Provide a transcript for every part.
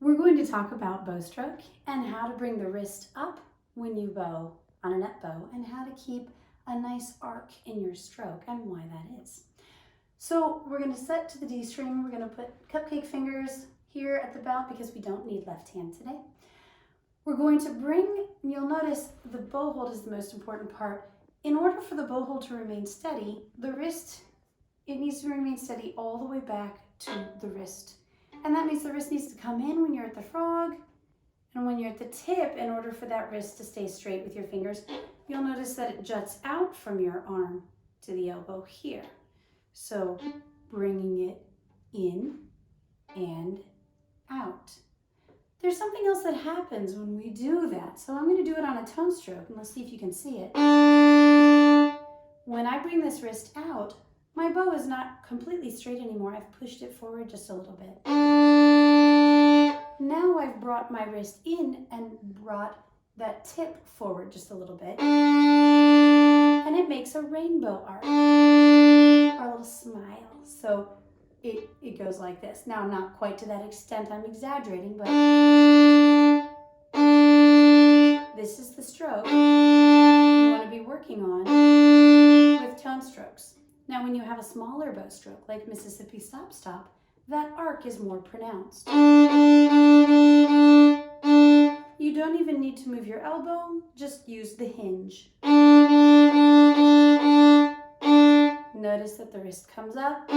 We're going to talk about bow stroke and how to bring the wrist up when you bow on an up bow and how to keep a nice arc in your stroke and why that is. So we're going to set to the D string. We're going to put cupcake fingers here at the bow because we don't need left hand today. We're going to bring, and you'll notice the bow hold is the most important part. In order for the bow hold to remain steady, the wrist, it needs to remain steady all the way back to the wrist. And that means the wrist needs to come in when you're at the frog and when you're at the tip. In order for that wrist to stay straight with your fingers, you'll notice that it juts out from your arm to the elbow here. So bringing it in and out. There's something else that happens when we do that. So I'm going to do it on a tone stroke and let's see if you can see it. When I bring this wrist out, my bow is not completely straight anymore. I've pushed it forward just a little bit. Now I've brought my wrist in and brought that tip forward just a little bit. And it makes a rainbow arc, or a little smile. So it goes like this. Now, not quite to that extent, I'm exaggerating, but this is the stroke you want to be working on with tone strokes. Now, when you have a smaller bow stroke, like Mississippi Stop Stop, that arc is more pronounced. You don't even need to move your elbow, just use the hinge. Notice that the wrist comes up,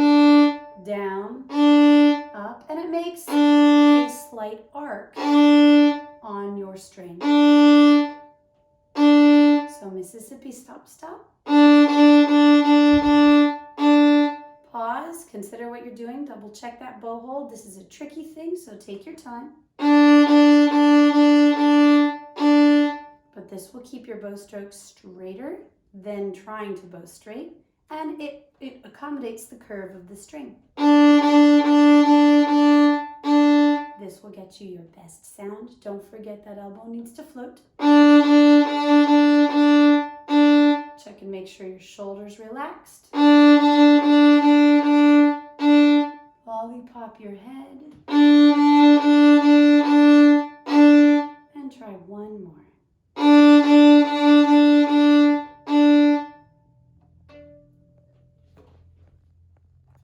down, up, and it makes a slight arc on your string. So Mississippi Stop Stop. Pause, consider what you're doing, double check that bow hold. This is a tricky thing, so take your time. But this will keep your bow stroke straighter than trying to bow straight, and it accommodates the curve of the string. This will get you your best sound. Don't forget that elbow needs to float. Check and make sure your shoulder's relaxed. Lollipop your head.